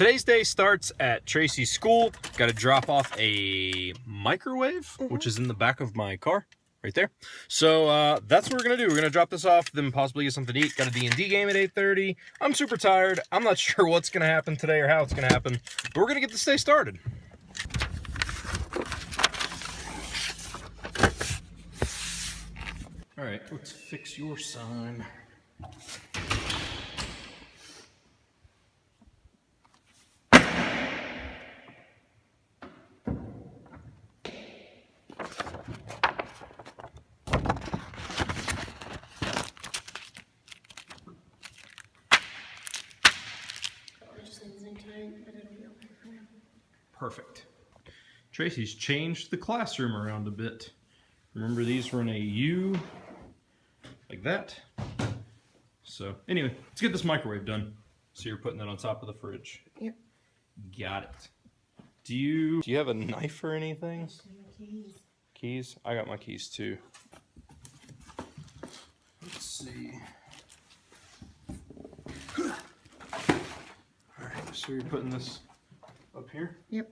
Today's day starts at Tracy's school. Got to drop off a microwave, which is in the back of my car, right there. So that's what we're gonna do. We're gonna drop this off, then possibly get something to eat. Got a D&D game at 8:30. I'm super tired. I'm not sure what's gonna happen today or how it's gonna happen, but we're gonna get this day started. All right, let's fix your sign. Perfect. Tracy's changed the classroom around a bit. Remember, these were in a U, like that. So anyway, let's get this microwave done. So you're putting that on top of the fridge. Yep. Got it. Do you have a knife or anything? Keys. Keys? I got my keys too. Let's see. Alright, so you're putting this up here? Yep.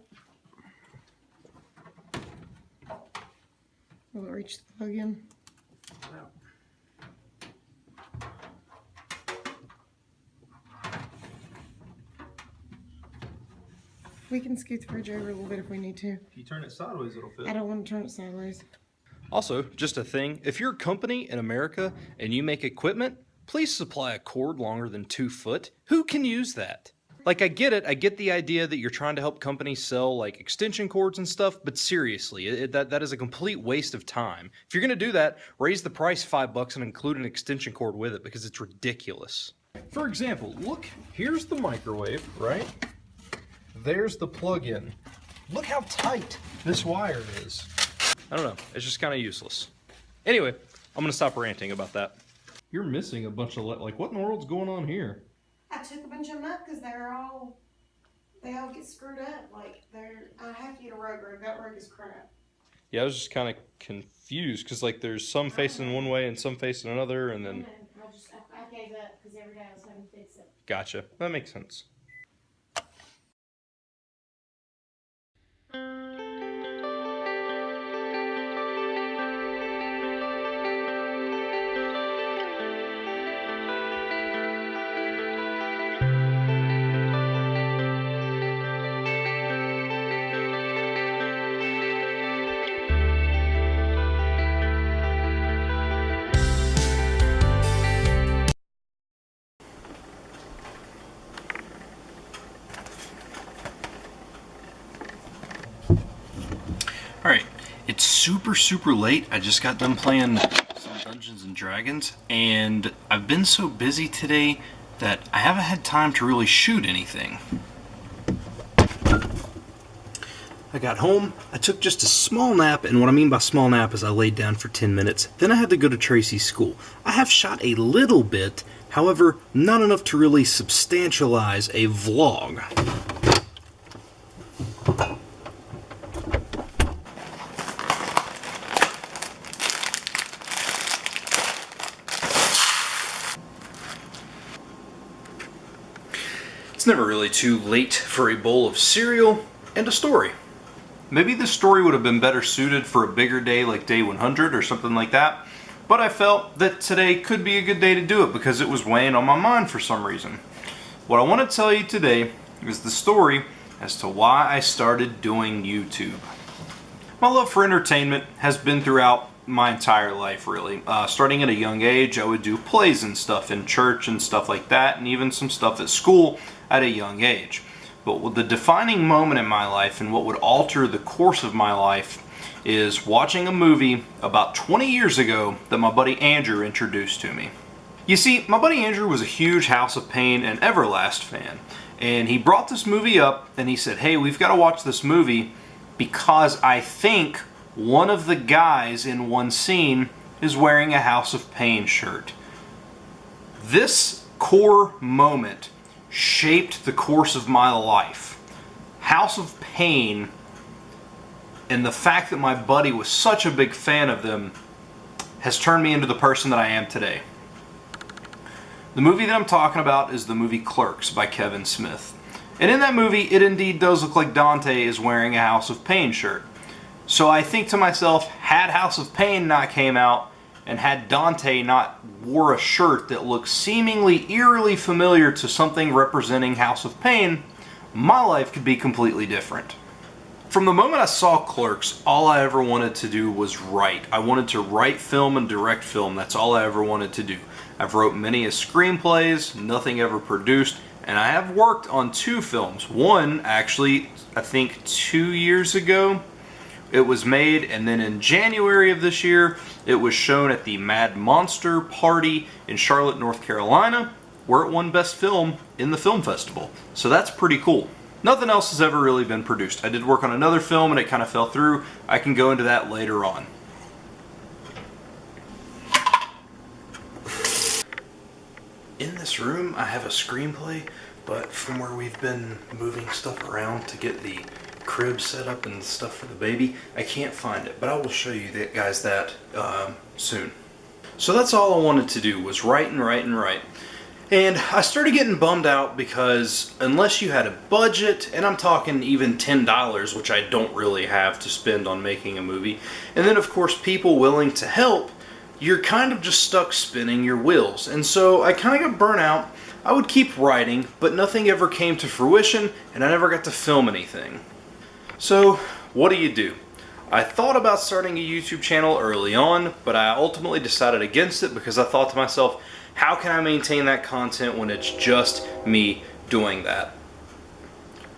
Will it reach the plug in? Out. We can scoot the fridge over a little bit if we need to. If you turn it sideways, it'll fit. I don't want to turn it sideways. Also, just a thing, if you're a company in America and you make equipment, please supply a cord longer than 2 foot. Who can use that? Like, I get it, I get the idea that you're trying to help companies sell like extension cords and stuff, but seriously, that is a complete waste of time. If you're gonna do that, raise the price $5 and include an extension cord with it, because it's ridiculous. For example, look, here's the microwave, right? There's the plug-in. Look how tight this wire is. I don't know, it's just kind of useless. Anyway, I'm gonna stop ranting about that. You're missing a bunch of, like, what in the world's going on here? I took a bunch of them up because they all get screwed up. Like, I have to get a rug. That rug is crap. Yeah, I was just kind of confused because, like, there's some facing one way and some facing another, and then... I gave up because every day I was having to fix it. Gotcha. That makes sense. Alright, it's super late. I just got done playing some Dungeons and Dragons, and I've been so busy today that I haven't had time to really shoot anything. I got home, I took just a small nap, and what I mean by small nap is I laid down for 10 minutes. Then I had to go to Tracy's school. I have shot a little bit, however, not enough to really substantialize a vlog. It's never really too late for a bowl of cereal and a story. Maybe this story would have been better suited for a bigger day like day 100 or something like that, but I felt that today could be a good day to do it because it was weighing on my mind for some reason. What I want to tell you today is the story as to why I started doing YouTube. My love for entertainment has been throughout my entire life, really. Starting at a young age, I would do plays and stuff in church and stuff like that, and even some stuff at school at a young age. But the defining moment in my life and what would alter the course of my life is watching a movie about 20 years ago that my buddy Andrew introduced to me. You see, my buddy Andrew was a huge House of Pain and Everlast fan, and he brought this movie up and he said, hey, we've got to watch this movie because I think one of the guys in one scene is wearing a House of Pain shirt. This core moment shaped the course of my life. House of Pain and the fact that my buddy was such a big fan of them has turned me into the person that I am today. The movie that I'm talking about is the movie Clerks by Kevin Smith. And in that movie, it indeed does look like Dante is wearing a House of Pain shirt. So I think to myself, had House of Pain not came out, and had Dante not wore a shirt that looked seemingly eerily familiar to something representing House of Pain, my life could be completely different. From the moment I saw Clerks, all I ever wanted to do was write. I wanted to write film and direct film. That's all I ever wanted to do. I've wrote many screenplays, nothing ever produced, and I have worked on 2 films. One, actually, I think 2 years ago, it was made, and then in January of this year, it was shown at the Mad Monster Party in Charlotte, North Carolina, where it won Best Film in the film festival. So that's pretty cool. Nothing else has ever really been produced. I did work on another film and it kind of fell through. I can go into that later on. In this room, I have a screenplay, but from where we've been moving stuff around to get the crib set up and stuff for the baby, I can't find it, but I will show you guys that soon. So that's all I wanted to do, was write and write and write. And I started getting bummed out because unless you had a budget, and I'm talking even $10, which I don't really have to spend on making a movie, and then of course people willing to help, you're kind of just stuck spinning your wheels. And so I kind of got burnt out. I would keep writing, but nothing ever came to fruition, and I never got to film anything. So what do? I thought about starting a YouTube channel early on, but I ultimately decided against it because I thought to myself, how can I maintain that content when it's just me doing that?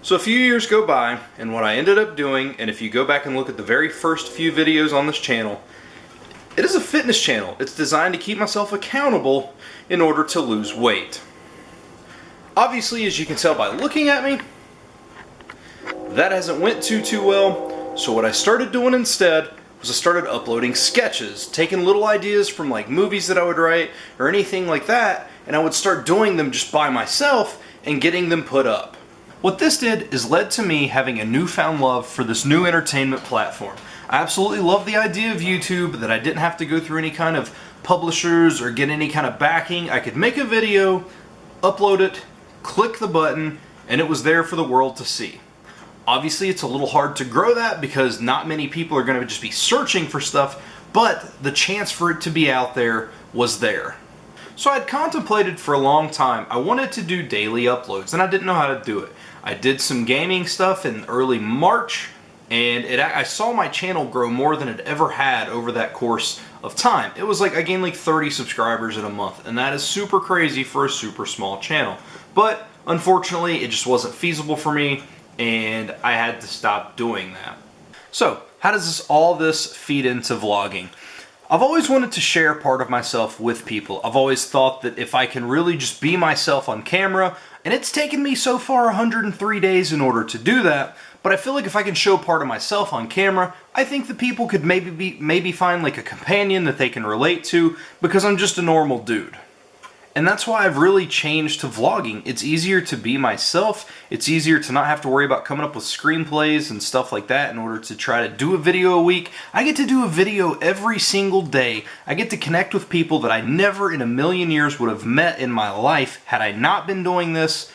So a few years go by, and what I ended up doing, and if you go back and look at the very first few videos on this channel, it is a fitness channel. It's designed to keep myself accountable in order to lose weight. Obviously, as you can tell by looking at me, that hasn't went too well. So what I started doing instead was I started uploading sketches, taking little ideas from like movies that I would write or anything like that, and I would start doing them just by myself and getting them put up. What this did is led to me having a newfound love for this new entertainment platform. I absolutely love the idea of YouTube, that I didn't have to go through any kind of publishers or get any kind of backing. I could make a video, upload it, click the button, and it was there for the world to see. Obviously, it's a little hard to grow that because not many people are going to just be searching for stuff, but the chance for it to be out there was there. So I'd contemplated for a long time. I wanted to do daily uploads, and I didn't know how to do it. I did some gaming stuff in early March, and I saw my channel grow more than it ever had over that course of time. It was like I gained like 30 subscribers in a month, and that is super crazy for a super small channel. But unfortunately, it just wasn't feasible for me, and I had to stop doing that. So, how does all this feed into vlogging? I've always wanted to share part of myself with people. I've always thought that if I can really just be myself on camera, and it's taken me so far 103 days in order to do that, but I feel like if I can show part of myself on camera, I think that people could maybe find like a companion that they can relate to, because I'm just a normal dude. And that's why I've really changed to vlogging. It's easier to be myself. It's easier to not have to worry about coming up with screenplays and stuff like that in order to try to do a video a week. I get to do a video every single day. I get to connect with people that I never in a million years would have met in my life had I not been doing this.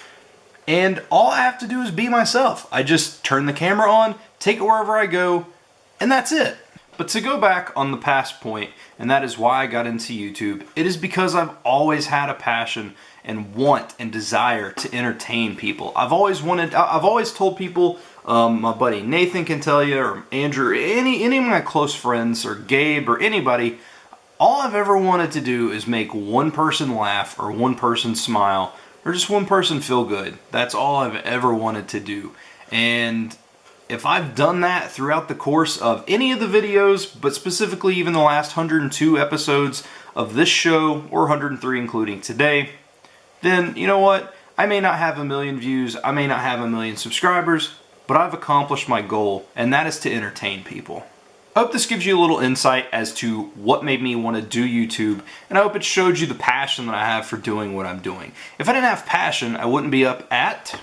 And all I have to do is be myself. I just turn the camera on, take it wherever I go, and that's it. But to go back on the past point, and that is why I got into YouTube, it is because I've always had a passion and want and desire to entertain people. I've always told people, my buddy Nathan can tell you, or Andrew, any of my close friends, or Gabe, or anybody, all I've ever wanted to do is make one person laugh, or one person smile, or just one person feel good. That's all I've ever wanted to do. And if I've done that throughout the course of any of the videos, but specifically even the last 102 episodes of this show, or 103 including today, then you know what? I may not have 1 million views, I may not have 1 million subscribers, but I've accomplished my goal, and that is to entertain people. I hope this gives you a little insight as to what made me want to do YouTube, and I hope it showed you the passion that I have for doing what I'm doing. If I didn't have passion, I wouldn't be up at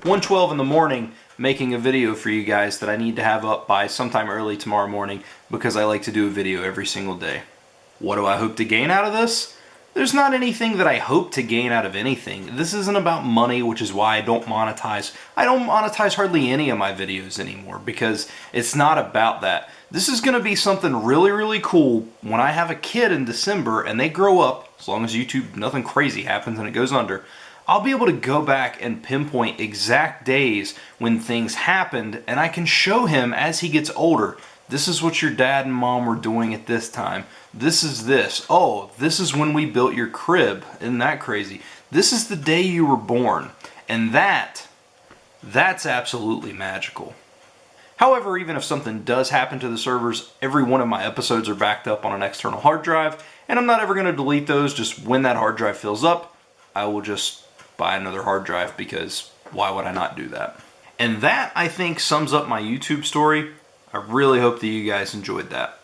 1:12 in the morning making a video for you guys that I need to have up by sometime early tomorrow morning, because I like to do a video every single day. What do I hope to gain out of this? there's not anything that I hope to gain out of anything. This isn't about money, which is why I don't monetize. I don't monetize hardly any of my videos anymore because it's not about that. This is going to be something really, really cool when I have a kid in December and they grow up, as long as YouTube, nothing crazy happens and it goes under. I'll be able to go back and pinpoint exact days when things happened, and I can show him as he gets older. This is what your dad and mom were doing at this time. This is this. Oh, this is when we built your crib. Isn't that crazy? This is the day you were born. And that's absolutely magical. However, even if something does happen to the servers, every one of my episodes are backed up on an external hard drive, and I'm not ever going to delete those. Just when that hard drive fills up, I will just buy another hard drive, because why would I not do that? And that, I think, sums up my YouTube story. I really hope that you guys enjoyed that.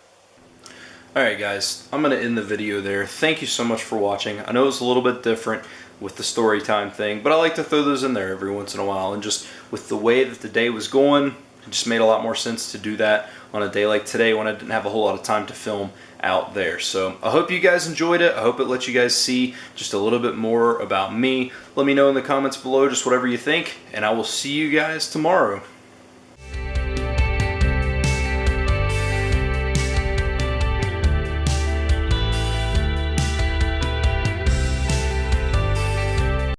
Alright guys, I'm going to end the video there. Thank you so much for watching. I know it's a little bit different with the story time thing, but I like to throw those in there every once in a while. And just with the way that the day was going, it just made a lot more sense to do that on a day like today when I didn't have a whole lot of time to film out there. So I hope you guys enjoyed it. I hope it let you guys see just a little bit more about me. Let me know in the comments below just whatever you think, and I will see you guys tomorrow.